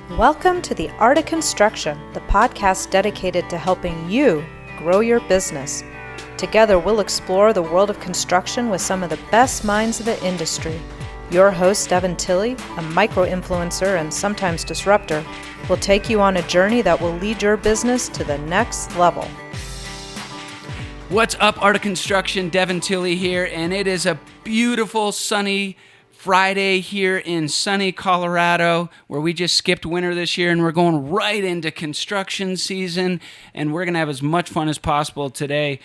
Welcome to The Art of Construction, the podcast dedicated to helping you grow your business. Together, we'll explore the world of construction with some of the best minds of the industry. Your host, Devin Tilley, a micro-influencer and sometimes disruptor, will take you on a journey that will lead your business to the next level. What's up, Art of Construction? Devin Tilley here, and it is a beautiful, sunny Friday here in sunny Colorado, where we just skipped winter this year, and we're going right into construction season, and we're going to have as much fun as possible today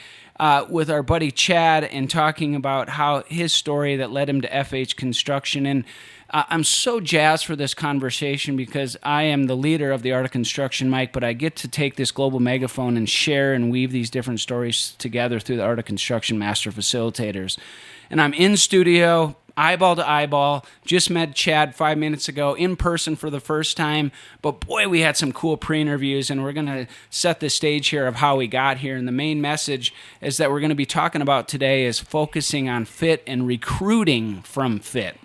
with our buddy Chad and talking about how his story that led him to FH Construction. And I'm so jazzed for this conversation because I am the leader of the Art of Construction, Mike, but I get to take this global megaphone and share and weave these different stories together through the Art of Construction Master Facilitators. And I'm in studio, eyeball to eyeball. Just met Chad 5 minutes ago in person for the first time. But boy, we had some cool pre-interviews, and we're going to set the stage here of how we got here. And the main message is that we're going to be talking about today is focusing on fit and recruiting from fit.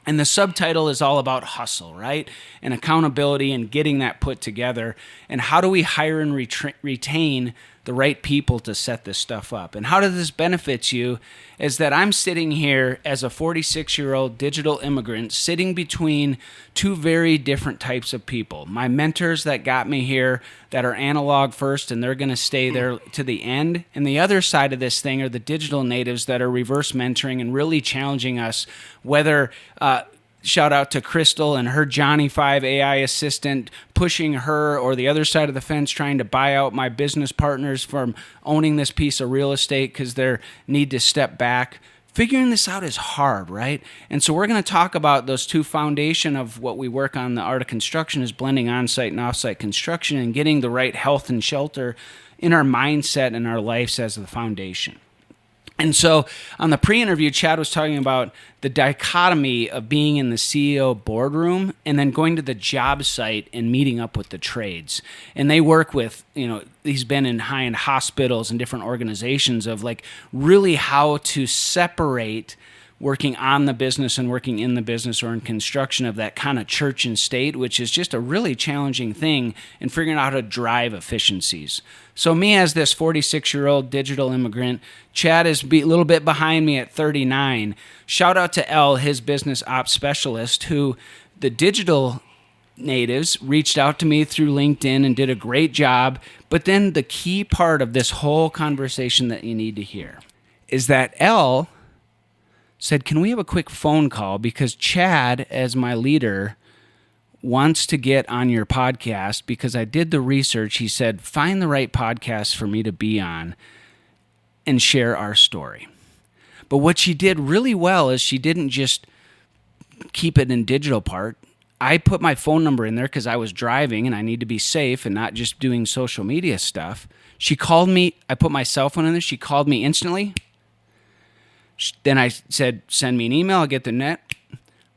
And the subtitle is all about hustle, right? And accountability and getting that put together. And how do we hire and retain the right people to set this stuff up? And how does this benefit you is that I'm sitting here as a 46-year-old digital immigrant sitting between two very different types of people. My mentors that got me here that are analog first, and they're going to stay there to the end. And the other side of this thing are the digital natives that are reverse mentoring and really challenging us, whether shout out to Crystal and her Johnny 5 AI assistant pushing her, or the other side of the fence trying to buy out my business partners from owning this piece of real estate because they need to step back. Figuring this out is hard, right? And so we're going to talk about those two foundation of what we work on. The Art of Construction is blending on-site and off-site construction and getting the right health and shelter in our mindset and our lives as the foundation. And so on the pre-interview, Chad was talking about the dichotomy of being in the CEO boardroom and then going to the job site and meeting up with the trades. And they work with, he's been in high-end hospitals and different organizations of like really how to separate working on the business and working in the business or in construction of that kind of church and state, which is just a really challenging thing in figuring out how to drive efficiencies. So me as this 46-year-old digital immigrant, Chad is a little bit behind me at 39. Shout out to Elle, his business ops specialist, who the digital natives reached out to me through LinkedIn and did a great job. But then the key part of this whole conversation that you need to hear is that Elle said, can we have a quick phone call? Because Chad, as my leader, wants to get on your podcast because I did the research. He said, find the right podcast for me to be on and share our story. But what she did really well is she didn't just keep it in digital part. I put my phone number in there because I was driving and I need to be safe and not just doing social media stuff. She called me. I put my cell phone in there. She called me instantly. Then I said, send me an email, I'll get the net.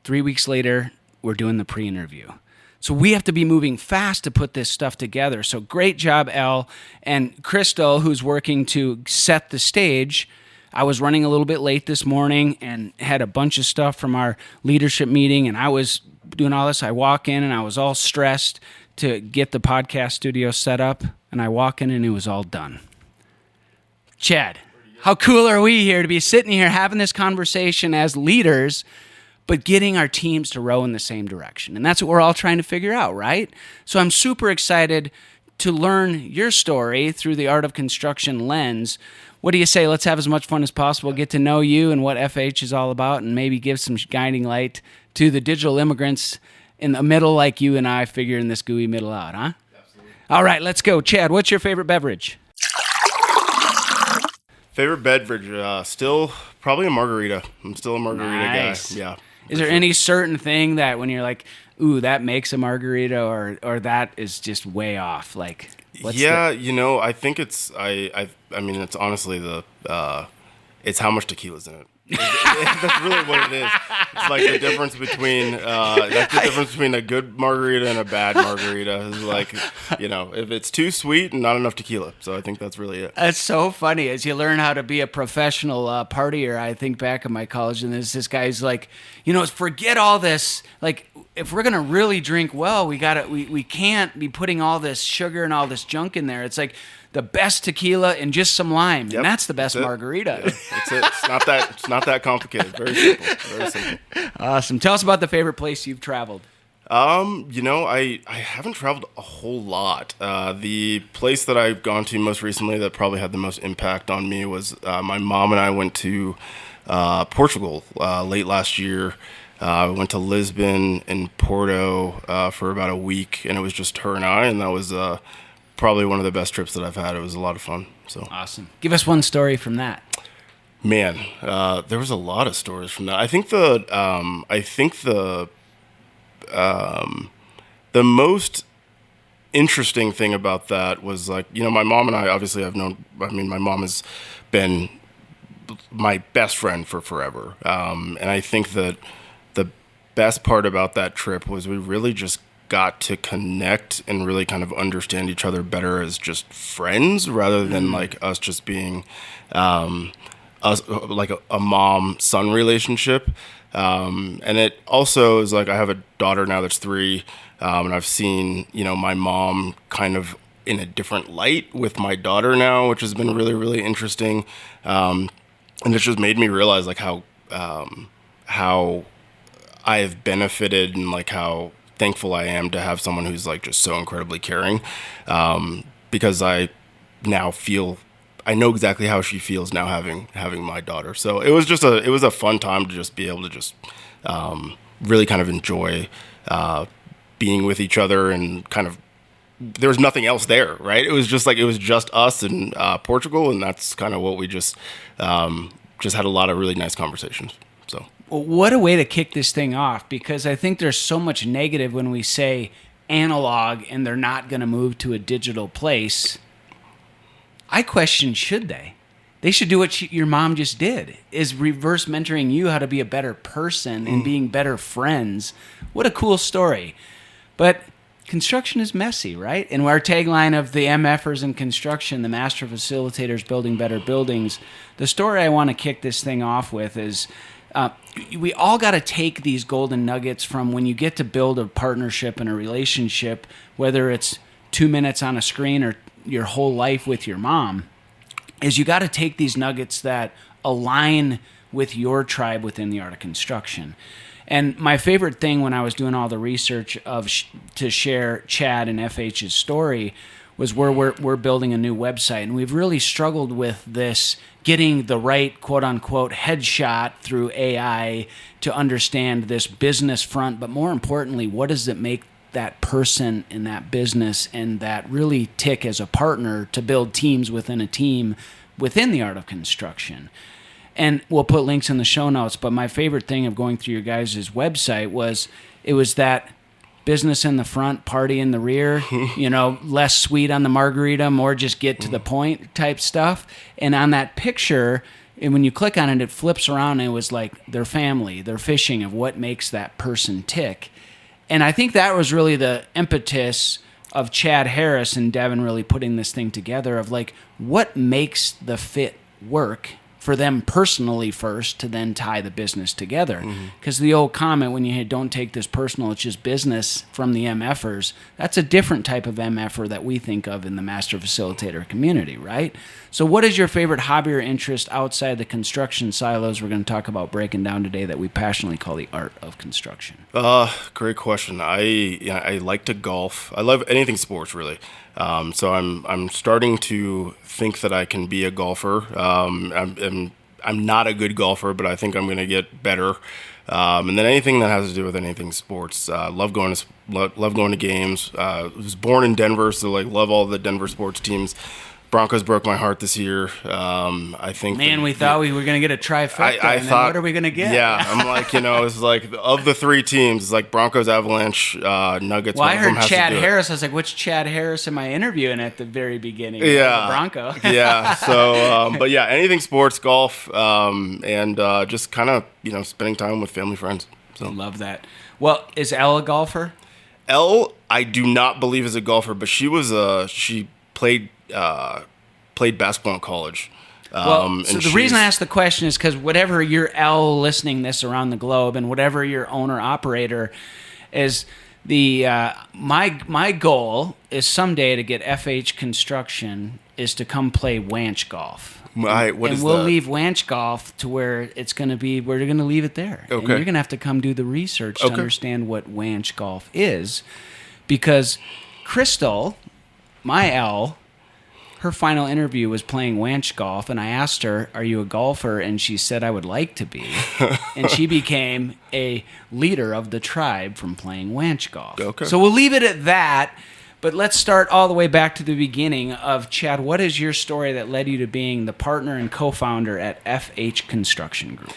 3 weeks later, we're doing the pre-interview. So we have to be moving fast to put this stuff together. So great job, Elle. And Crystal, who's working to set the stage. I was running a little bit late this morning and had a bunch of stuff from our leadership meeting, and I was doing all this. I walk in, and I was all stressed to get the podcast studio set up, and I walk in, and it was all done. Chad, how cool are we here to be sitting here having this conversation as leaders, but getting our teams to row in the same direction? And that's what we're all trying to figure out, right? So I'm super excited to learn your story through the Art of Construction lens. What do you say? Let's have as much fun as possible, get to know you and what FH is all about, and maybe give some guiding light to the digital immigrants in the middle like you and I figuring this gooey middle out, huh? Absolutely. All right, let's go. Chad, what's your favorite beverage? Favorite beverage, still probably a margarita. I'm still a margarita guy. Yeah. Is there any certain thing that when you're like, ooh, that makes a margarita, or that is just way off? Like, I think it's I mean it's honestly it's how much tequila's in it. That's really what it is. It's like the difference between a good margarita and a bad margarita is like, if it's too sweet and not enough tequila. So I think that's really it. That's so funny. As you learn how to be a professional partier, I think back in my college, and there's this guy's like, forget all this. Like, if we're gonna really drink well, we can't be putting all this sugar and all this junk in there. It's like the best tequila and just some lime, and that's the best margarita. Yeah, that's it. It's not that complicated. Very simple. Very simple. Awesome. Tell us about the favorite place you've traveled. I haven't traveled a whole lot. The place that I've gone to most recently that probably had the most impact on me was my mom and I went to Portugal late last year. We went to Lisbon and Porto for about a week, and it was just her and I, and that was probably one of the best trips that I've had. It was a lot of fun. So awesome. Give us one story from that. Man, there was a lot of stories from that. I think the most interesting thing about that was like, my mom and I obviously have known. I mean, my mom has been my best friend for forever, and I think that the best part about that trip was we really just got to connect and really kind of understand each other better as just friends rather than like us just being us like a mom-son relationship. And it also is like I have a daughter now that's 3, and I've seen, my mom kind of in a different light with my daughter now, which has been really, really interesting. And it's just made me realize like how I have benefited and like how thankful I am to have someone who's like just so incredibly caring, because I now I know exactly how she feels now having my daughter. So it was a fun time to just be able to just really kind of enjoy being with each other, and kind of there was nothing else there, right? It was just us in Portugal, and that's kind of what we just had a lot of really nice conversations. So. What a way to kick this thing off, because I think there's so much negative when we say analog and they're not going to move to a digital place. I question, should they? They should do what your mom just did, is reverse mentoring you how to be a better person and being better friends. What a cool story. But construction is messy, right? And our tagline of the MFers in construction, the master facilitators building better buildings, the story I want to kick this thing off with is we all got to take these golden nuggets from when you get to build a partnership and a relationship, whether it's 2 minutes on a screen or your whole life with your mom, is you got to take these nuggets that align with your tribe within the art of construction. And my favorite thing when I was doing all the research to share Chad and FH's story was where we're building a new website, and we've really struggled with this, getting the right quote-unquote headshot through AI to understand this business front, but more importantly, what does it make that person in that business and that really tick as a partner to build teams within a team within the art of construction. And we'll put links in the show notes, but my favorite thing of going through your guys' website was that business in the front, party in the rear, less sweet on the margarita, more just get to the point type stuff. And on that picture, and when you click on it, it flips around and it was like their family, their fishing of what makes that person tick. And I think that was really the impetus of Chad Harris and Devin really putting this thing together of like, what makes the fit work for them personally first to then tie the business together. Because the old comment when you don't take this personal, it's just business from the MFers, that's a different type of MFer that we think of in the master facilitator community, right? So what is your favorite hobby or interest outside the construction silos we're going to talk about breaking down today that we passionately call the art of construction? Great question. I like to golf. I love anything sports, really. So I'm starting to think that I can be a golfer. I'm not a good golfer, but I think I'm going to get better. And then anything that has to do with anything sports. Love going to games. Was born in Denver, so like love all the Denver sports teams. Broncos broke my heart this year. I think. Man, we thought we were going to get a trifecta. I thought, what are we going to get? Yeah, I'm like, it's like of the three teams, it's like Broncos, Avalanche, Nuggets. Well, I one of them heard has Chad to do it. Harris. I was like, which Chad Harris am I interviewing at the very beginning? Yeah, The Bronco. Yeah. So, but yeah, anything sports, golf, and just kind of spending time with family, friends. So Love that. Well, is Elle a golfer? Elle, I do not believe is a golfer, but she played basketball in college. Well, so the reason I asked the question is because whatever your Elle listening this around the globe, and whatever your owner operator is, my goal is someday to get FH Construction is to come play Wanch golf. We'll leave Wanch golf to where it's going to be. We're going to leave it there. Okay. And you're going to have to come do the research to understand what Wanch golf is, because Crystal, my Elle, her final interview was playing Wanch golf, and I asked her, "Are you a golfer?" And she said, "I would like to be." And she became a leader of the tribe from playing Wanch golf. Okay. So we'll leave it at that. But let's start all the way back to the beginning of, Chad, what is your story that led you to being the partner and co-founder at FH Construction Group?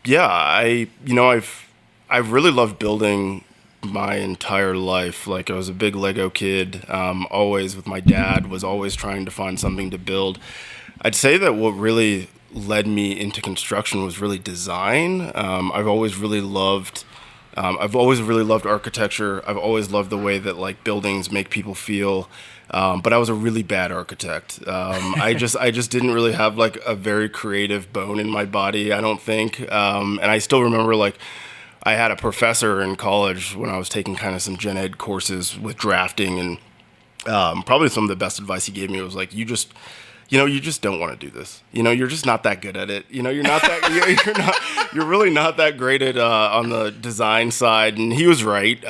Yeah, I've really loved building my entire life. Like, I was a big Lego kid, always with my dad, was always trying to find something to build. I'd say that what really led me into construction was really design. I've always really loved architecture. I've always loved the way that like buildings make people feel. But I was a really bad architect. I just didn't really have like a very creative bone in my body, I don't think. And I still remember like I had a professor in college when I was taking kind of some gen ed courses with drafting, and probably some of the best advice he gave me was like, you just don't want to do this. You're just not that good at it. You're not that, you're really not that great at, on the design side. And he was right.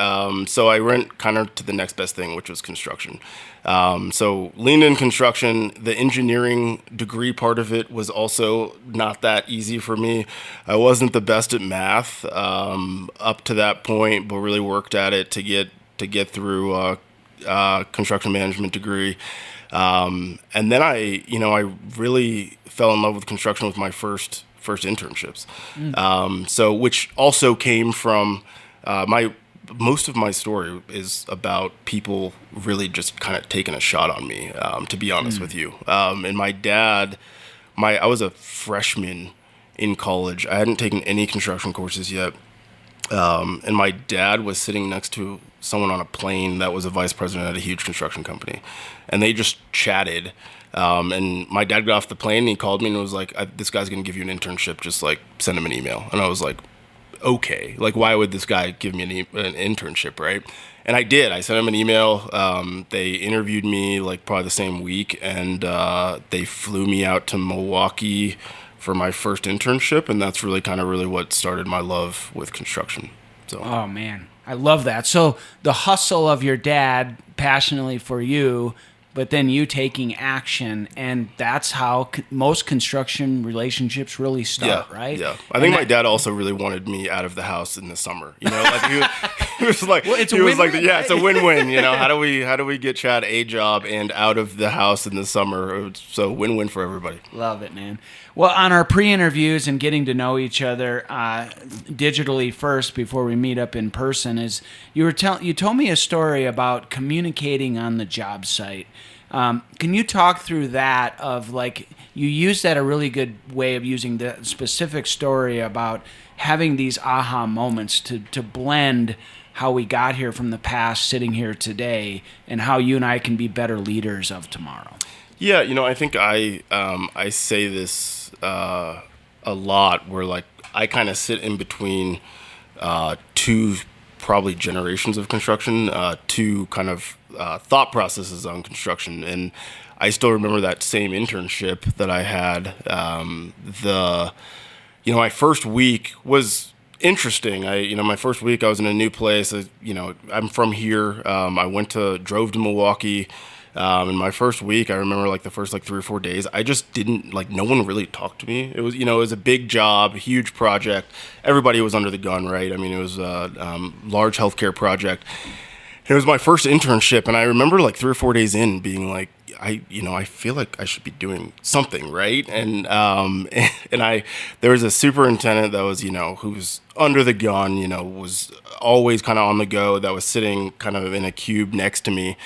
So I went kind of to the next best thing, which was construction. So leaned in construction. The engineering degree part of it was also not that easy for me. I wasn't the best at math, up to that point, but really worked at it to get through, construction management degree. And then I really fell in love with construction with my first internships. So which also came from most of my story is about people really just kind of taking a shot on me, to be honest with you. And my dad, I was a freshman in college. I hadn't taken any construction courses yet. And my dad was sitting next to someone on a plane that was a vice president at a huge construction company. And they just chatted. And my dad got off the plane and he called me and was like, this guy's going to give you an internship. Just like send him an email. And I was like, okay, like why would this guy give me an internship, right? And I did. I sent him an email. They interviewed me like probably the same week, and they flew me out to Milwaukee for my first internship, and that's really what started my love with construction. So. Oh man, I love that. So the hustle of your dad passionately for you, but then you taking action, and that's how most construction relationships really start, right? Yeah. I think my dad also really wanted me out of the house in the summer. Like he was like, well, it's a win-win. How do we get Chad a job and out of the house in the summer? So win-win for everybody. Love it, man. Well, on our pre-interviews and getting to know each other digitally first before we meet up in person, is you told me a story about communicating on the job site. Can you talk through that? Of like, you used that a really good way of using the specific story about having these aha moments to blend how we got here from the past, sitting here today, and how you and I can be better leaders of tomorrow. Yeah, I think I say this a lot, where like I kind of sit in between two probably generations of construction, two kind of thought processes on construction, and I still remember that same internship that I had. My first week was interesting. My first week I was in a new place. I'm from here. I drove to Milwaukee. In my first week, I remember like the first 3 or 4 days, I just didn't no one really talked to me. It was, it was a big job, huge project. Everybody was under the gun, right? I mean, it was a large healthcare project. It was my first internship, and I remember 3 or 4 days in being like, I feel like I should be doing something, right? And there was a superintendent that was, who was under the gun, was always kind of on the go, that was sitting kind of in a cube next to me.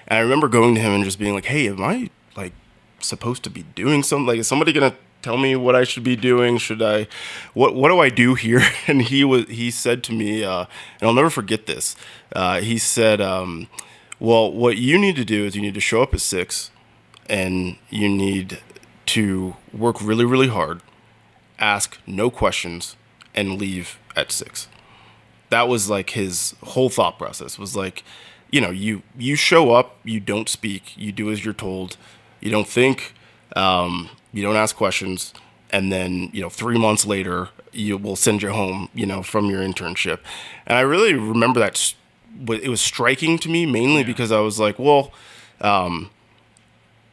And I remember going to him and just being like, hey, am I like supposed to be doing something? Like, is somebody going to tell me what I should be doing? What do I do here? And he said to me, and I'll never forget this. He said, well, what you need to do is you need to show up at 6 and you need to work really, really hard, ask no questions, and leave at 6. That was like his whole thought process was like, you show up, you don't speak, you do as you're told, you don't think, you don't ask questions, and then, 3 months later, we'll send you home, from your internship. And I really remember that. It was striking to me mainly because I was like, well,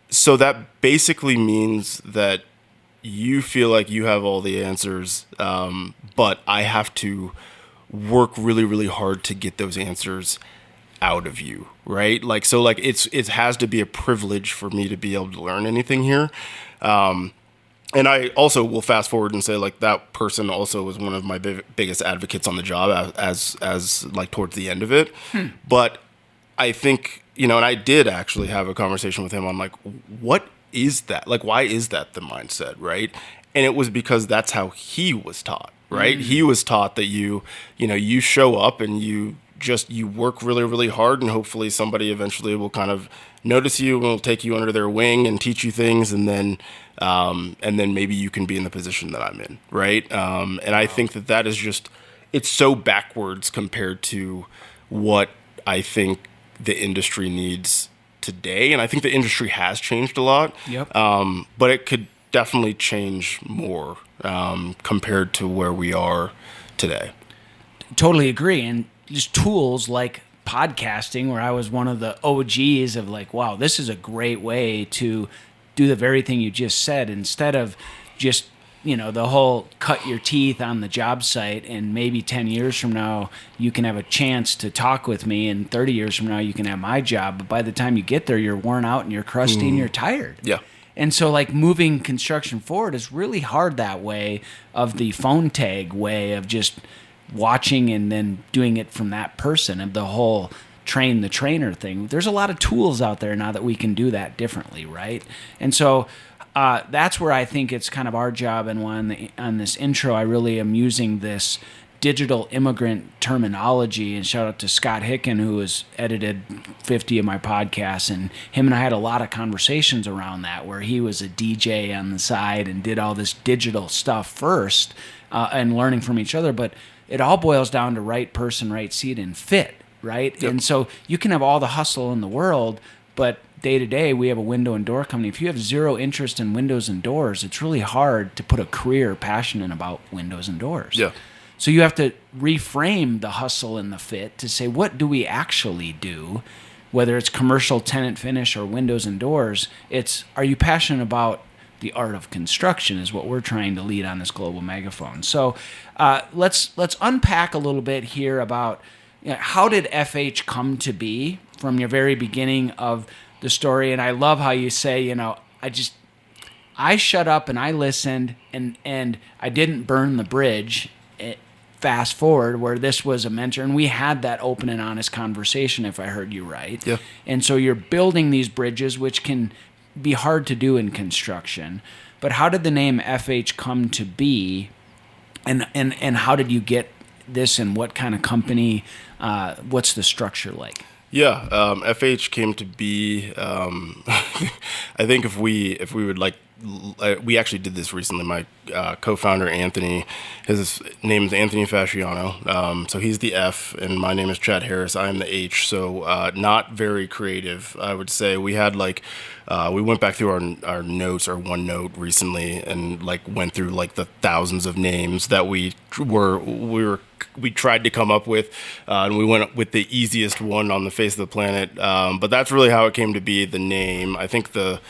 so that basically means that you feel like you have all the answers, but I have to work really, really hard to get those answers out of you, right? Like, so like it has to be a privilege for me to be able to learn anything here. And I also will fast forward and say like that person also was one of my biggest advocates on the job as like towards the end of it. But I think, and I did actually have a conversation with him on like, what is that? Like, why is that the mindset, right? And it was because that's how he was taught, right? He was taught that you show up and you work really, really hard, and hopefully somebody eventually will kind of notice you and will take you under their wing and teach you things, and then maybe you can be in the position that I'm in, right? And I think that is just, it's so backwards compared to what I think the industry needs today. And I think the industry has changed a lot. Yep. But it could definitely change more compared to where we are today. Totally agree. And just tools like podcasting, where I was one of the OGs of like, wow, this is a great way to do the very thing you just said, instead of just, the whole cut your teeth on the job site, and maybe 10 years from now you can have a chance to talk with me, and 30 years from now you can have my job. But by the time you get there, you're worn out and you're crusty and you're tired. Yeah. And so like moving construction forward is really hard that way, of the phone tag way of just watching and then doing it from that person, and the whole train the trainer thing. There's a lot of tools out there now that we can do that differently, right? And so that's where I think it's kind of our job. And on this intro, I really am using this digital immigrant terminology, and shout out to Scott Hicken, who has edited 50 of my podcasts, and him and I had a lot of conversations around that, where he was a DJ on the side and did all this digital stuff first, and learning from each other. But it all boils down to right person, right seat, and fit, right? Yep. And so you can have all the hustle in the world, but day to day, we have a window and door company. If you have zero interest in windows and doors, it's really hard to put a career passionate about windows and doors. Yeah. So you have to reframe the hustle and the fit to say, what do we actually do? Whether it's commercial, tenant finish, or windows and doors, it's, are you passionate about the art of construction, is what we're trying to lead on this global megaphone. So let's unpack a little bit here about how did FH come to be from your very beginning of the story. And I love how you say, I shut up and I listened, and I didn't burn the bridge. Fast forward, where this was a mentor, and we had that open and honest conversation, if I heard you right. Yeah. And so you're building these bridges, which can be hard to do in construction. But how did the name FH come to be, and how did you get this, and what kind of company, what's the structure like? Yeah, FH came to be, I think if we would like, we actually did this recently. My co-founder, Anthony, his name is Anthony Fasciano. So he's the F, and my name is Chad Harris. I am the H. So not very creative, I would say. We had we went back through our notes, our OneNote recently, and went through the thousands of names that we tried to come up with, and we went with the easiest one on the face of the planet. But that's really how it came to be, the name. I think the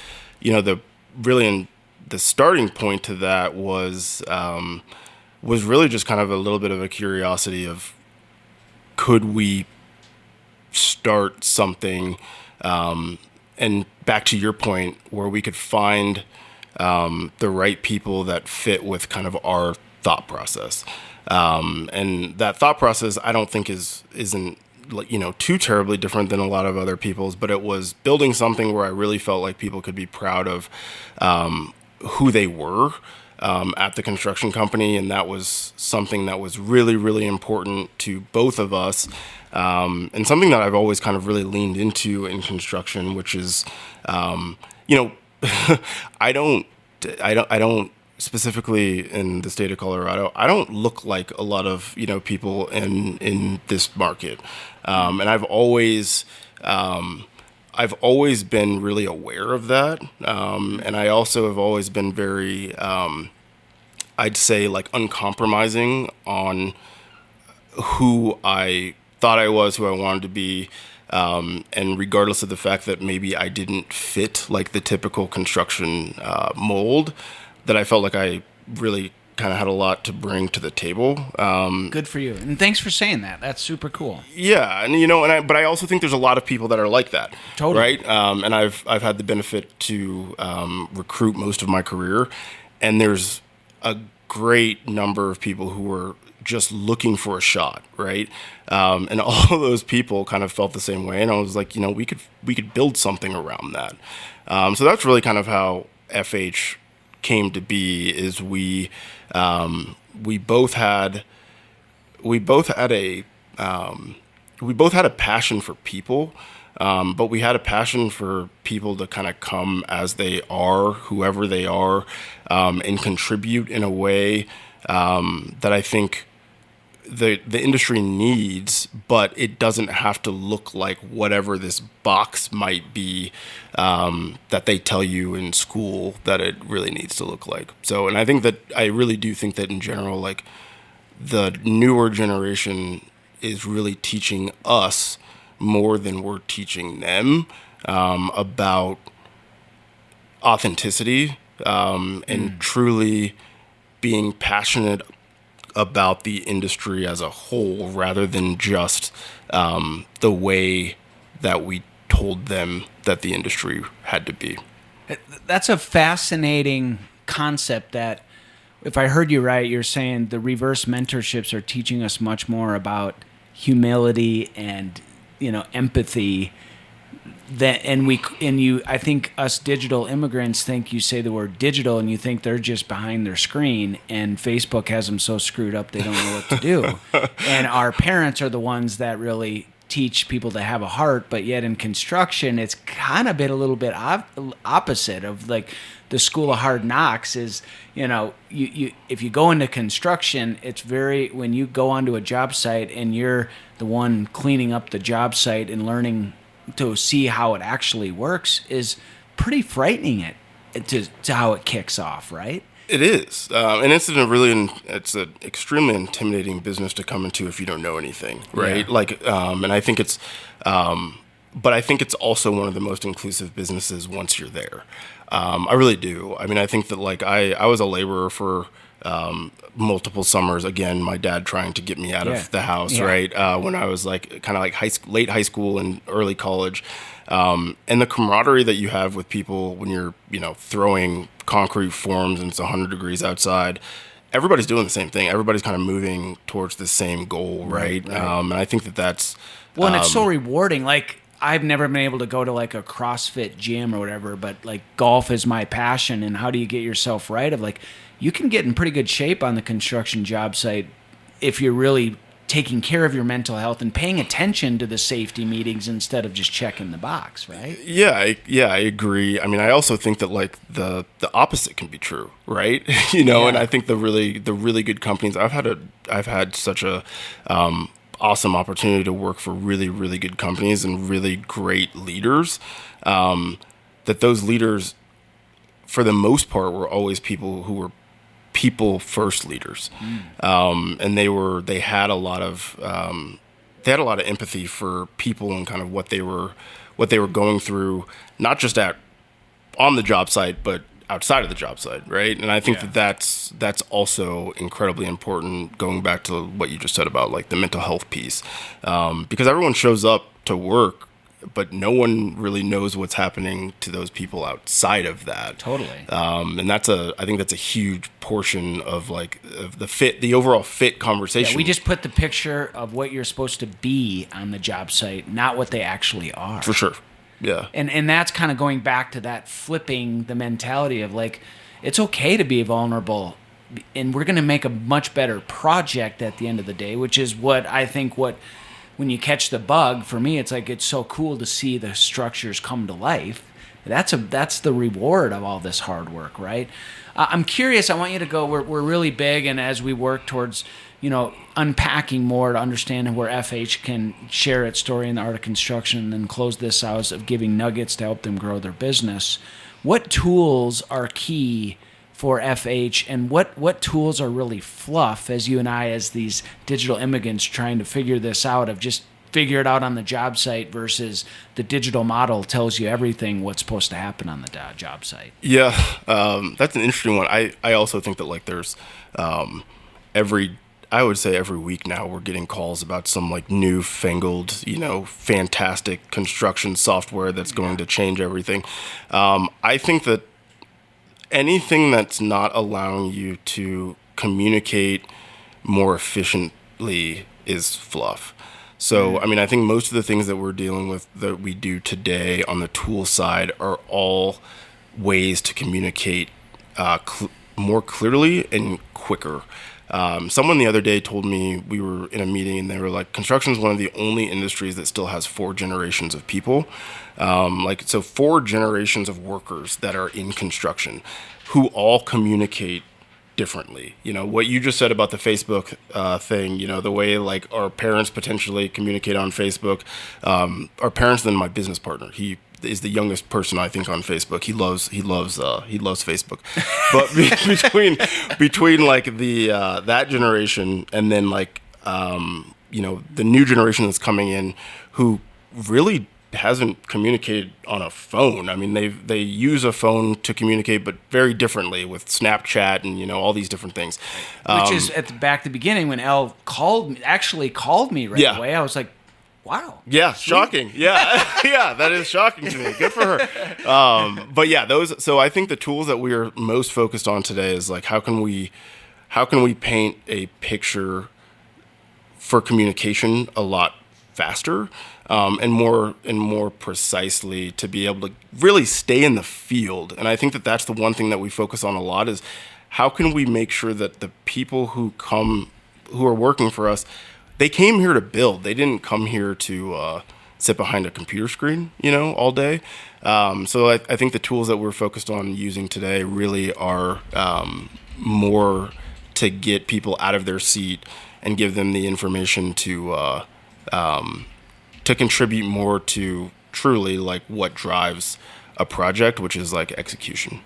starting point to that was really just kind of a little bit of a curiosity of, could we start something and back to your point, where we could find the right people that fit with kind of our thought process. And that thought process, I don't think isn't too terribly different than a lot of other people's, but it was building something where I really felt like people could be proud of who they were at the construction company. And that was something that was really, really important to both of us. And something that I've always kind of really leaned into in construction, which is, I don't specifically in the state of Colorado, I don't look like a lot of, people in this market. And I've always been really aware of that. And I also have always been very, I'd say like uncompromising on who I thought I was, who I wanted to be. And regardless of the fact that maybe I didn't fit like the typical construction mold, that I felt like I really kind of had a lot to bring to the table. Good for you. And thanks for saying that. That's super cool. Yeah. And but I also think there's a lot of people that are like that. Totally. Right. And I've had the benefit to recruit most of my career, and there's a great number of people who were just looking for a shot. Right. And all of those people kind of felt the same way. And I was like, we could build something around that. So that's really kind of how FH came to be. Is we both had a passion for people, but we had a passion for people to kind of come as they are, whoever they are, and contribute in a way that I think the industry needs, but it doesn't have to look like whatever this box might be that they tell you in school that it really needs to look like. So, and I really do think that in general, like the newer generation is really teaching us more than we're teaching them about authenticity and truly being passionate about the industry as a whole, rather than just the way that we told them that the industry had to be. That's a fascinating concept that, if I heard you right, you're saying the reverse mentorships are teaching us much more about humility and, empathy. I think us digital immigrants think you say the word digital and you think they're just behind their screen, and Facebook has them so screwed up they don't know what to do. And our parents are the ones that really teach people to have a heart, but yet in construction, it's kind of been a little bit opposite of like the school of hard knocks is, you if you go into construction, it's when you go onto a job site and you're the one cleaning up the job site and learning to see how it actually works is pretty frightening to how it kicks off, right? It is, and it's an extremely intimidating business to come into if you don't know anything, right? Yeah. Like, and I think but I think it's also one of the most inclusive businesses once you're there. I really do. I mean, I think that like I was a laborer for multiple summers. Again, my dad trying to get me out of the house, right? When I was like kind of like late high school and early college. And the camaraderie that you have with people when you're, throwing concrete forms and it's 100 degrees outside, everybody's doing the same thing. Everybody's kind of moving towards the same goal, right? And I think that's... Well, and it's so rewarding. Like, I've never been able to go to like a CrossFit gym or whatever, but like golf is my passion. And how do you get yourself right? Of like, you can get in pretty good shape on the construction job site if you're really taking care of your mental health and paying attention to the safety meetings instead of just checking the box, right? Yeah, I agree. I mean, I also think that like the opposite can be true, right? And I think the really good companies, I've had such a awesome opportunity to work for really, really good companies and really great leaders, that those leaders, for the most part, were always people who were people first leaders. And they had a lot of empathy for people and kind of what they were going through, not just on the job site, but outside of the job site, right? And I think that's also incredibly important, going back to what you just said about like the mental health piece, because everyone shows up to work but no one really knows what's happening to those people outside of that. Totally. And I think that's a huge portion of of the overall fit conversation. Yeah, we just put the picture of what you're supposed to be on the job site, not what they actually are. For sure. Yeah. And that's kind of going back to that flipping the mentality of like, it's okay to be vulnerable, and we're going to make a much better project at the end of the day, which is what I think when you catch the bug, for me, it's like, it's so cool to see the structures come to life. That's the reward of all this hard work, right? I'm curious. I want you to go. We're really big, and as we work towards, unpacking more to understand where FH can share its story in the art of construction, and then close this out of giving nuggets to help them grow their business. What tools are key for FH, and what tools are really fluff as you and I, as these digital immigrants, trying to figure this out, of just figure it out on the job site versus the digital model tells you everything what's supposed to happen on the job site? Yeah, that's an interesting one. I also think that there's I would say every week now we're getting calls about some newfangled, fantastic construction software that's going to change everything. I think that anything that's not allowing you to communicate more efficiently is fluff. So, I mean, I think most of the things that we're dealing with that we do today on the tool side are all ways to communicate more clearly and quicker. Someone the other day told me, we were in a meeting and they were like, construction is one of the only industries that still has 4 generations of people. So 4 generations of workers that are in construction who all communicate differently. What you just said about the Facebook thing, the way our parents potentially communicate on Facebook. Our parents, then my business partner, he is the youngest person I think on Facebook. He loves Facebook. But between that generation and then the new generation that's coming in, who really hasn't communicated on a phone. I mean, they use a phone to communicate, but very differently with Snapchat and all these different things. Which is back at the beginning when Elle called me right away. I was like, wow. Yeah, sweet. Shocking. Yeah, yeah, that is shocking to me. Good for her. But yeah, so I think the tools that we are most focused on today is how can we paint a picture for communication a lot faster, and more precisely, to be able to really stay in the field. And I think that that's the one thing that we focus on a lot, is how can we make sure that the people who are working for us, they came here to build. They didn't come here to sit behind a computer screen, all day. So I think the tools that we're focused on using today really are more to get people out of their seat and give them the information to contribute more to truly what drives a project, which is execution.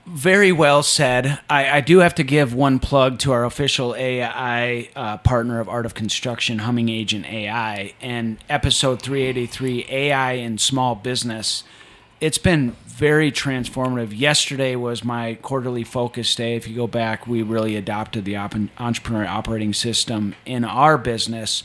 Very well said. I do have to give one plug to our official AI partner of Art of Construction, Humming Agent AI, and episode 383, AI in Small Business. It's been very transformative. Yesterday was my quarterly focus day. If you go back, we really adopted the entrepreneur operating system in our business.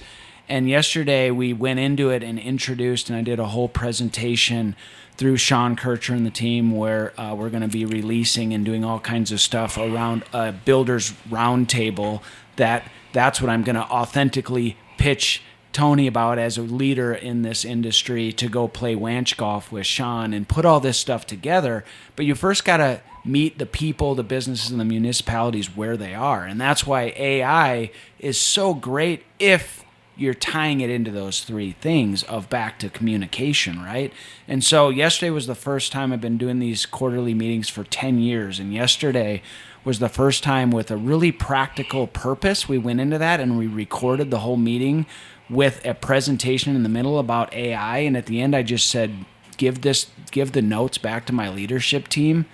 And yesterday we went into it and introduced, and I did a whole presentation through Sean Kircher and the team, where we're going to be releasing and doing all kinds of stuff around a builders roundtable. That's what I'm going to authentically pitch Tony about as a leader in this industry, to go play Wanch golf with Sean and put all this stuff together. But you first got to meet the people, the businesses, and the municipalities where they are. And that's why AI is so great if you're tying it into those 3 things of back to communication, right? And so yesterday was the first time. I've been doing these quarterly meetings for 10 years, and yesterday was the first time with a really practical purpose. We went into that and we recorded the whole meeting with a presentation in the middle about AI, and at the end I just said, give the notes back to my leadership team.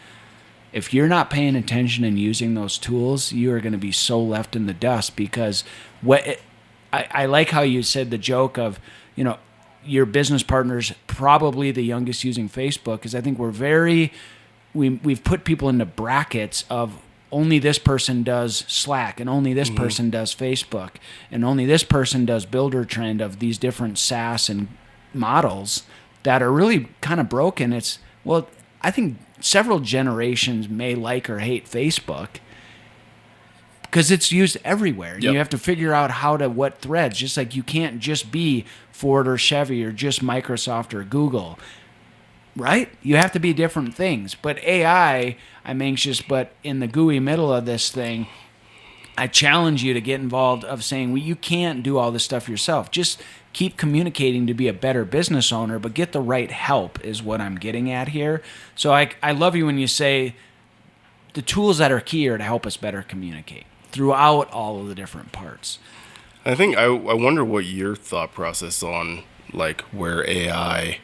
If you're not paying attention and using those tools, you are going to be so left in the dust, because I like how you said the joke of, your business partner's probably the youngest using Facebook, because I think we've put people into brackets of only this person does Slack, and only this person does Facebook, and only this person does Builder Trend of these different SaaS and models that are really kind of broken. I think several generations may like or hate Facebook because it's used everywhere. Yep. You have to figure out what threads, just like you can't just be Ford or Chevy or just Microsoft or Google, right? You have to be different things. But AI, I'm anxious, but in the gooey middle of this thing, I challenge you to get involved of saying, well, you can't do all this stuff yourself. Just keep communicating to be a better business owner, but get the right help is what I'm getting at here. So I love you when you say the tools that are key are to help us better communicate throughout all of the different parts. I think I wonder what your thought process on like where AI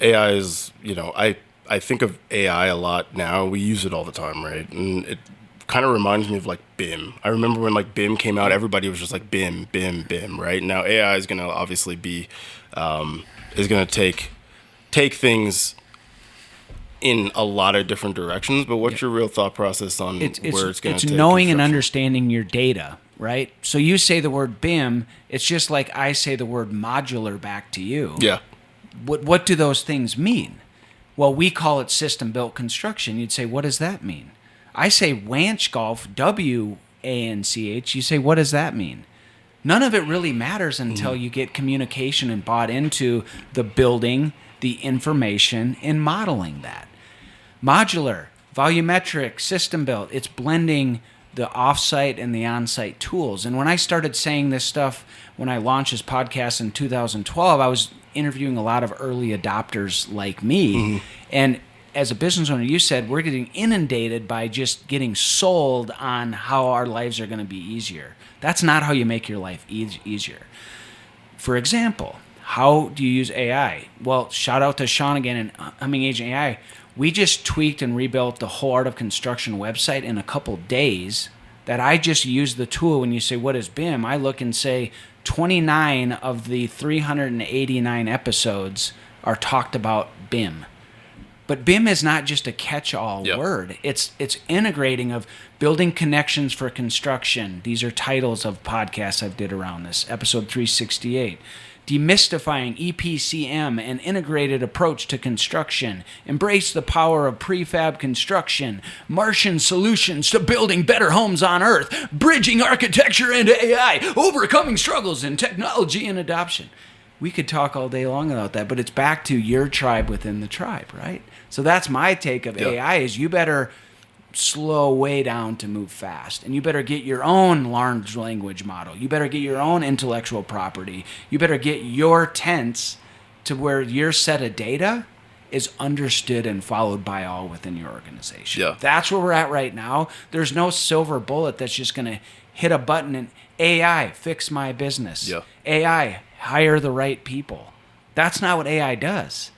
is, I think of AI a lot now. We use it all the time, right? And it kind of reminds me of like BIM. I remember when like BIM came out, everybody was just like BIM, BIM, BIM, right? Now AI is going to obviously be, is going to take things in a lot of different directions, but what's your real thought process on where it's going to take? It's knowing and understanding your data, right? So you say the word BIM, it's just like I say the word modular back to you. Yeah. What do those things mean? Well, we call it system-built construction. You'd say, what does that mean? I say Wanch Golf, W-A-N-C-H. You say, what does that mean? None of it really matters until you get communication and bought into the building, the information, and modeling that. Modular, volumetric, system-built. It's blending the off-site and the on-site tools. And when I started saying this stuff, when I launched this podcast in 2012, I was interviewing a lot of early adopters like me. And as a business owner, you said we're getting inundated by just getting sold on how our lives are going to be easier. That's not how you make your life easier. For example, how do you use AI? Well, shout out to Sean again and Humming Agent AI. We just tweaked and rebuilt the whole Art of Construction website in a couple days that I just used the tool. When you say, what is BIM? I look and say 29 of the 389 episodes are talked about BIM. But BIM is not just a catch-all word. It's integrating of building connections for construction. These are titles of podcasts I've did around this. Episode 368. Demystifying EPCM, an integrated approach to construction. Embrace the power of prefab construction. Martian solutions to building better homes on Earth. Bridging architecture and AI. Overcoming struggles in technology and adoption. We could talk all day long about that, but it's back to your tribe within the tribe, right? So that's my take of AI is you better slow way down to move fast. And you better get your own large language model. You better get your own intellectual property. You better get your tense to where your set of data is understood and followed by all within your organization. Yeah. That's where we're at right now. There's no silver bullet that's just going to hit a button and AI, fix my business. Yeah. AI, hire the right people. That's not what AI does.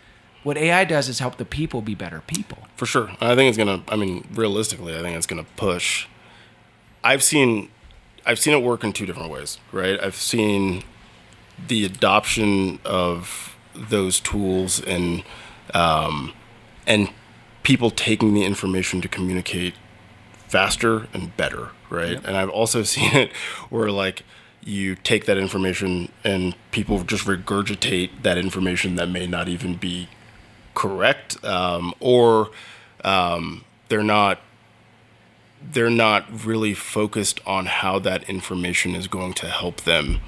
What AI does is help the people be better people. For sure. I think it's going to, realistically, I think it's going to push. I've seen it work in two different ways, right? I've seen the adoption of those tools and people taking the information to communicate faster and better, right? Yep. And I've also seen it where like you take that information and people just regurgitate that information that may not even be correct, or they're not really focused on how that information is going to help them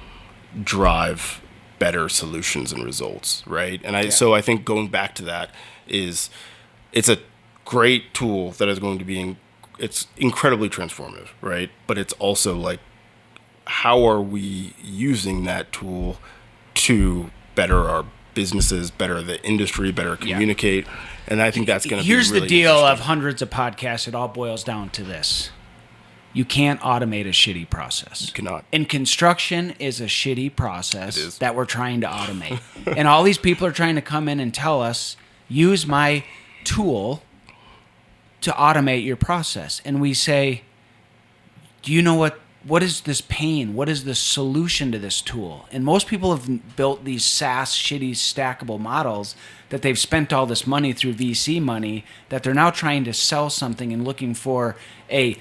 drive better solutions and results, right? And so I think going back to that it's a great tool that is going to be it's incredibly transformative, right? But it's also like, how are we using that tool to better our businesses, better the industry, better communicate? And I think that's going to be really Here's the deal of hundreds of podcasts. It all boils down to this. You can't automate a shitty process. You cannot. And construction is a shitty process that we're trying to automate. And all these people are trying to come in and tell us, use my tool to automate your process. And we say, do you know what what is this pain? What is the solution to this tool? And most people have built these SaaS, shitty, stackable models that they've spent all this money through VC money that they're now trying to sell something and looking for a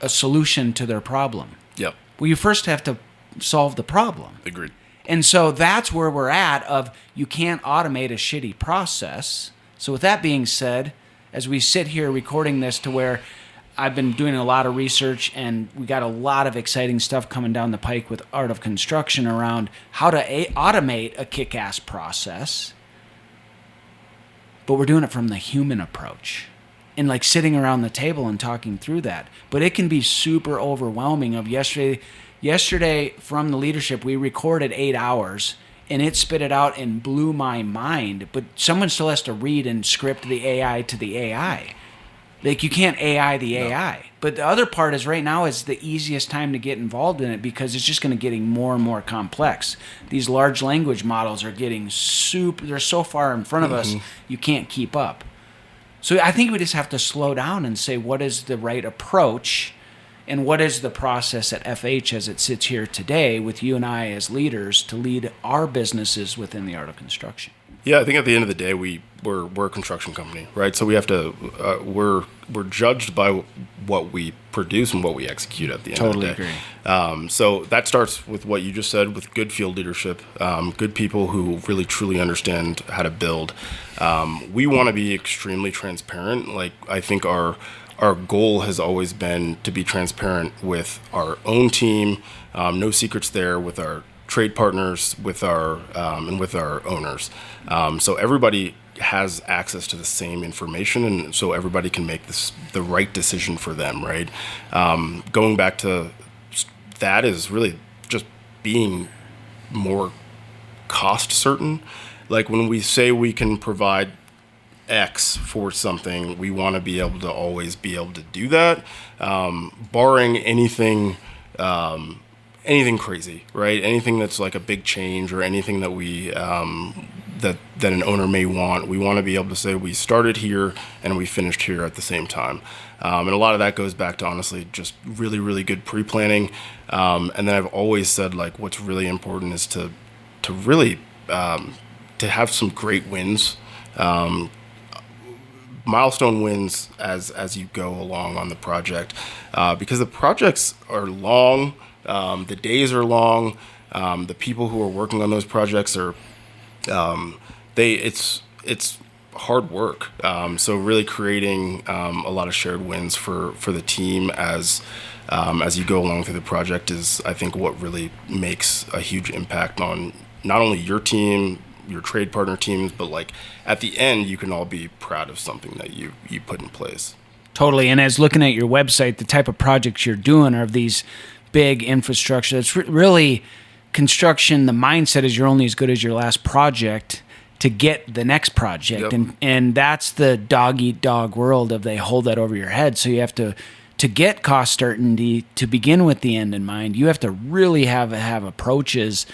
solution to their problem. Yep. Well, you first have to solve the problem. Agreed. And so that's where we're at of you can't automate a shitty process. So with that being said, as we sit here recording this to where I've been doing a lot of research and we got a lot of exciting stuff coming down the pike with Art of Construction around how to automate a kick-ass process. But we're doing it from the human approach and like sitting around the table and talking through that. But it can be super overwhelming. Of yesterday from the leadership, we recorded 8 hours and it spit it out and blew my mind. But someone still has to read and script the AI to the AI. Like you can't AI the AI. But the other part is right now is the easiest time to get involved in it because it's just going to getting more and more complex. These large language models are getting they're so far in front of us, you can't keep up. So I think we just have to slow down and say what is the right approach and what is the process at FH as it sits here today with you and I as leaders to lead our businesses within the Art of Construction. Yeah, I think at the end of the day, we're a construction company, right? So we have to we're judged by what we produce and what we execute at the end of the day. Totally agree. So that starts with what you just said, with good field leadership, good people who really truly understand how to build. We want to be extremely transparent. Like I think our goal has always been to be transparent with our own team, no secrets there, with our trade partners, with our and with our owners. So everybody has access to the same information, and so everybody can make the right decision for them, right? Going back to that is really just being more cost certain. Like when we say we can provide X for something, we want to be able to always be able to do that, barring anything crazy, right? Anything that's like a big change or anything that we that an owner may want. We want to be able to say we started here and we finished here at the same time. And a lot of that goes back to honestly just really, really good pre-planning. And then I've always said like what's really important is to really to have some great wins. Milestone wins as you go along on the project, because the projects are long, the days are long, the people who are working on those projects are it's hard work. So really creating a lot of shared wins for the team as you go along through the project is, I think, what really makes a huge impact on not only your team, your trade partner teams, but like at the end, you can all be proud of something that you put in place. Totally. And as looking at your website, the type of projects you're doing are these big infrastructure. It's really construction. The mindset is you're only as good as your last project to get the next project. Yep. And that's the dog eat dog world of they hold that over your head. So you have to get cost certainty to begin with the end in mind. You have to really have approaches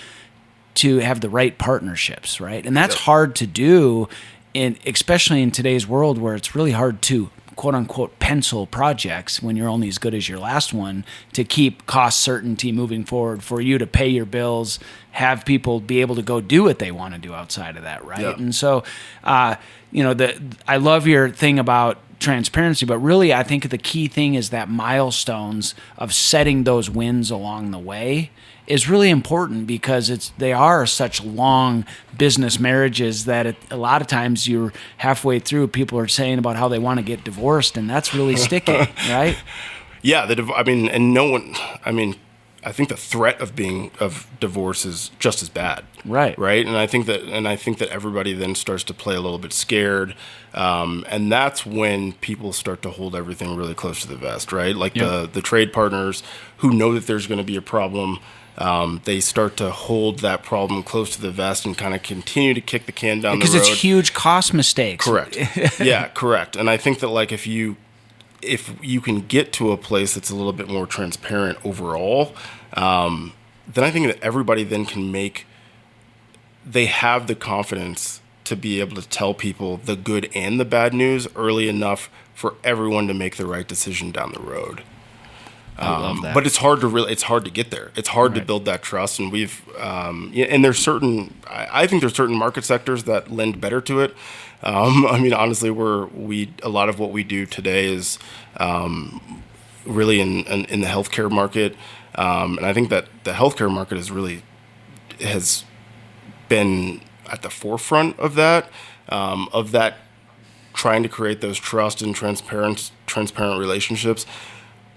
to have the right partnerships, right? And that's hard to do, especially in today's world where it's really hard to quote unquote pencil projects when you're only as good as your last one, to keep cost certainty moving forward for you to pay your bills, have people be able to go do what they want to do outside of that, right? Yeah. And so, I love your thing about transparency, but really I think the key thing is that milestones of setting those wins along the way is really important, because they are such long business marriages that a lot of times you're halfway through, people are saying about how they want to get divorced, and that's really sticky, right? Yeah, I think the threat of divorce is just as bad. Right. And I think that everybody then starts to play a little bit scared, and that's when people start to hold everything really close to the vest, right? Like the trade partners who know that there's going to be a problem. They start to hold that problem close to the vest and kind of continue to kick the can down the road. Because it's huge cost mistakes. Correct. Yeah, correct. And I think that like if you can get to a place that's a little bit more transparent overall, then I think that everybody then they have the confidence to be able to tell people the good and the bad news early enough for everyone to make the right decision down the road. I love that. But it's hard to get there. It's hard to build that trust, and and there's I think there's certain market sectors that lend better to it. I mean, honestly, a lot of what we do today is really in the healthcare market, and I think that the healthcare market has been at the forefront of that trying to create those trust and transparent relationships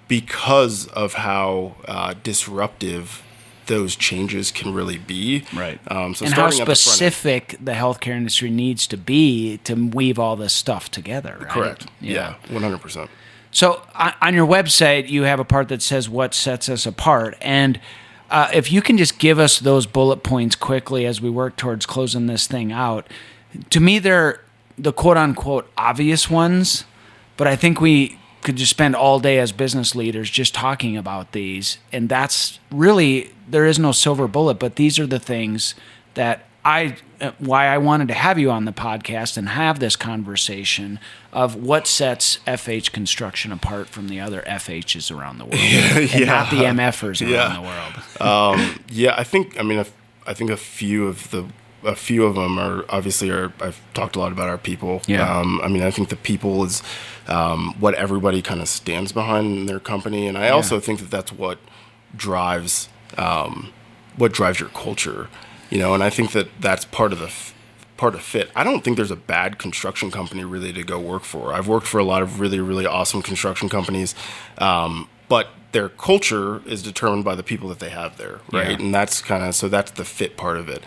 because of how disruptive those changes can really be. Right. So and how specific the healthcare industry needs to be to weave all this stuff together, right? Correct. Yeah, 100%. So on your website, you have a part that says what sets us apart. And if you can just give us those bullet points quickly as we work towards closing this thing out. To me, they're the quote-unquote obvious ones, but I think we could just spend all day as business leaders just talking about these. And that's really, there is no silver bullet, but these are the things that why I wanted to have you on the podcast and have this conversation of what sets FH Construction apart from the other FHs around the world, and not the MFers around the world. I think a few of them are obviously I've talked a lot about our people. Yeah. I think the people is what everybody kind of stands behind in their company, and I also think that that's what drives your culture. And I think that that's part of fit. I don't think there's a bad construction company really to go work for. I've worked for a lot of really, really awesome construction companies, but their culture is determined by the people that they have there, right? Yeah. And that's that's the fit part of it.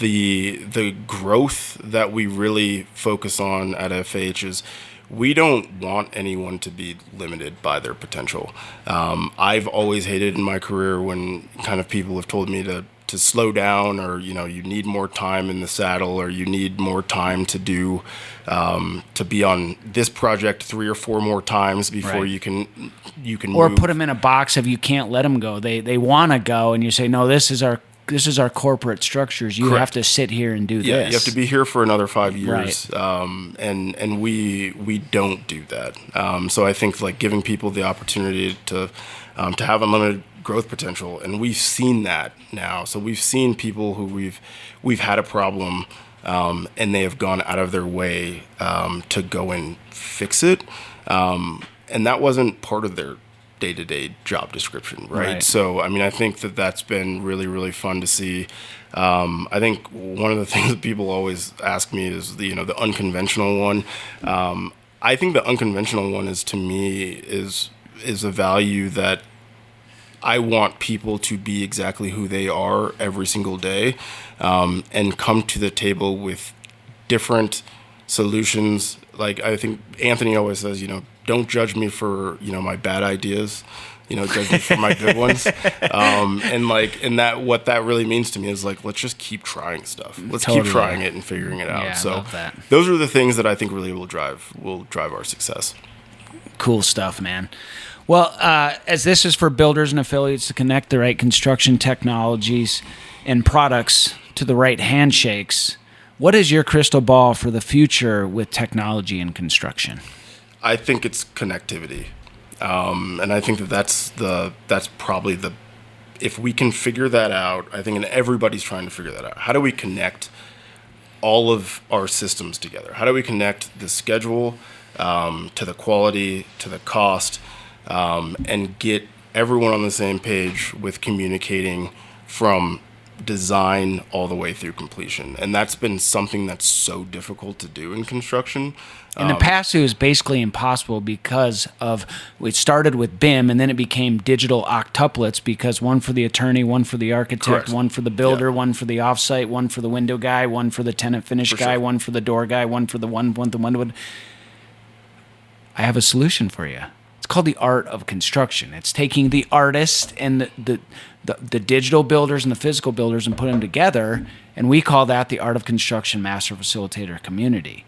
The growth that we really focus on at FH is we don't want anyone to be limited by their potential. I've always hated in my career when kind of people have told me to slow down, or you need more time in the saddle, or you need more time to do to be on this project 3 or 4 more times before you can or move. Put them in a box of you can't let them go. They want to go, and you say, no, this is our corporate structures. You have to sit here and do this. Yeah, you have to be here for another 5 years, right. And we don't do that. So I think like giving people the opportunity to have unlimited growth potential, and we've seen that now. So we've seen people who we've had a problem, and they have gone out of their way to go and fix it, and that wasn't part of their day-to-day job description, right? So I think that's been really, really fun to see. I think one of the things that people always ask me is the unconventional one. I think the unconventional one is, to me, is a value that I want people to be exactly who they are every single day, and come to the table with different solutions. Like I think Anthony always says, don't judge me for, my bad ideas, judge me for my good ones. And what that really means to me is like, let's just keep trying stuff. Let's keep trying it and figuring it out. Yeah, so I love that. Those are the things that I think really will drive our success. Cool stuff, man. Well, as this is for builders and affiliates to connect the right construction technologies and products to the right handshakes, what is your crystal ball for the future with technology and construction? I think it's connectivity, and I think that's probably if we can figure that out. I think, and everybody's trying to figure that out. How do we connect all of our systems together? How do we connect the schedule to the quality, to the cost, and get everyone on the same page with communicating from design all the way through completion? And that's been something that's so difficult to do in construction. In the past, it was basically impossible because it started with BIM, and then it became digital octuplets, because one for the attorney, one for the architect, Correct. One for the builder, one for the offsite, one for the window guy, one for the tenant finish guy, one for the door guy, one for the window. I have a solution for you. It's called the art of construction. It's taking the artist and the digital builders and the physical builders and put them together, and we call that the art of construction master facilitator community.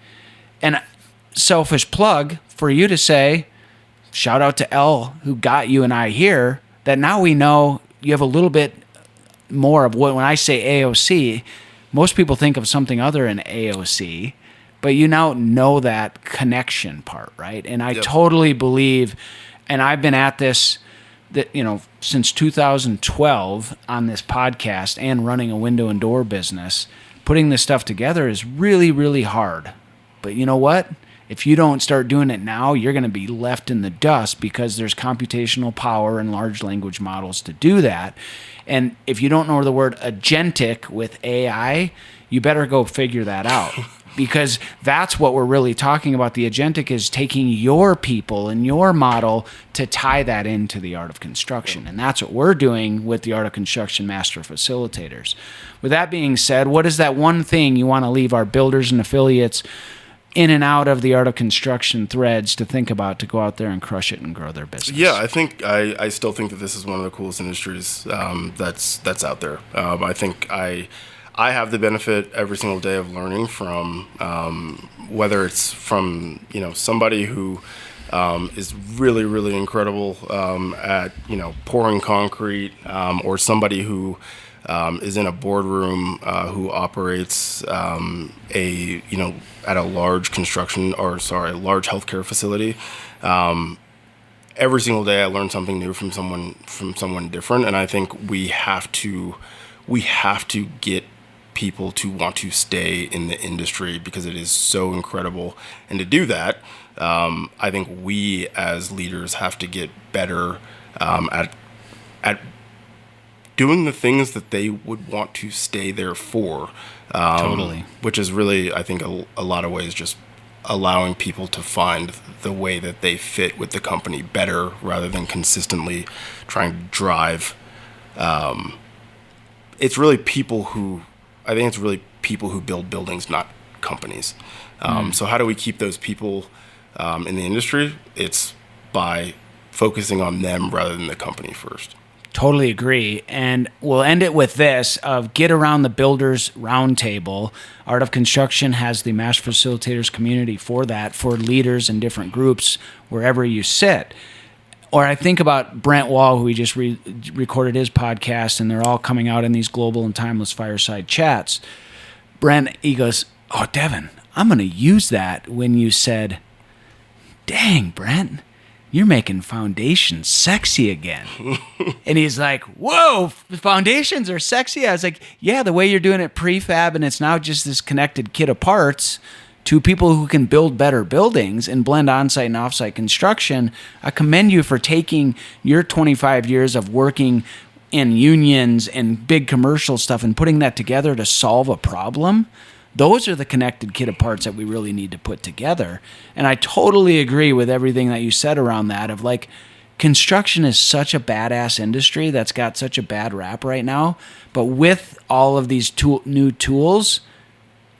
And selfish plug for you to say, shout out to L, who got you and I here, that now we know you have a little bit more of what, when I say AOC, most people think of something other than AOC, but you now know that connection part, right? And I totally believe And I've been at this since 2012 on this podcast and running a window and door business. Putting this stuff together is really, really hard. But you know what? If you don't start doing it now, you're going to be left in the dust because there's computational power and large language models to do that. And if you don't know the word agentic with AI, you better go figure that out. Because that's what we're really talking about. The agentic is taking your people and your model to tie that into the art of construction. And that's what we're doing with the Art of Construction Master Facilitators. With that being said, what is that one thing you want to leave our builders and affiliates in and out of the Art of Construction threads to think about to go out there and crush it and grow their business? Yeah, I still think that this is one of the coolest industries that's out there. I think I have the benefit every single day of learning from whether it's from somebody who is really, really incredible at pouring concrete, or somebody who is in a boardroom who operates at a large large healthcare facility. Every single day I learn something new from someone different, and I think we have to get people to want to stay in the industry because it is so incredible. And to do that, I think we as leaders have to get better at doing the things that they would want to stay there for. Totally. Which is really, I think, a lot of ways just allowing people to find the way that they fit with the company better rather than consistently trying to drive. It's really people who build buildings, not companies. So how do we keep those people in the industry? It's by focusing on them rather than the company first. Totally agree. And we'll end it with this of get around the Builders Roundtable. Art of Construction has the Master Facilitators community for that, for leaders in different groups wherever you sit. Or I think about Brent Wall, who we just recorded his podcast, and they're all coming out in these global and timeless fireside chats. Brent, he goes, "Oh, Devin, I'm going to use that when you said, dang, Brent, you're making foundations sexy again." And he's like, "Whoa, foundations are sexy?" I was like, "Yeah, the way you're doing it prefab, and it's now just this connected kit of parts to people who can build better buildings and blend on-site and off-site construction. I commend you for taking your 25 years of working in unions and big commercial stuff and putting that together to solve a problem. Those are the connected kit of parts that we really need to put together." And I totally agree with everything that you said around that of like, construction is such a badass industry that's got such a bad rap right now. But with all of these new tools,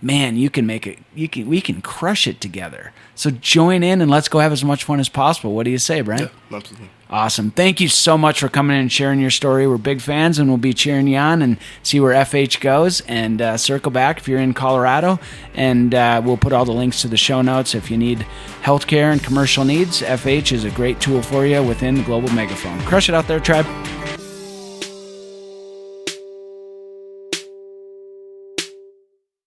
man, we can crush it together. So join in and let's go have as much fun as possible. What do you say, Brent? Yeah, absolutely. Awesome. Thank you so much for coming in and sharing your story. We're big fans, and we'll be cheering you on and see where FH goes. And circle back if you're in Colorado, and we'll put all the links to the show notes. If you need healthcare and commercial needs, FH is a great tool for you within the Global Megaphone. Crush it out there, tribe.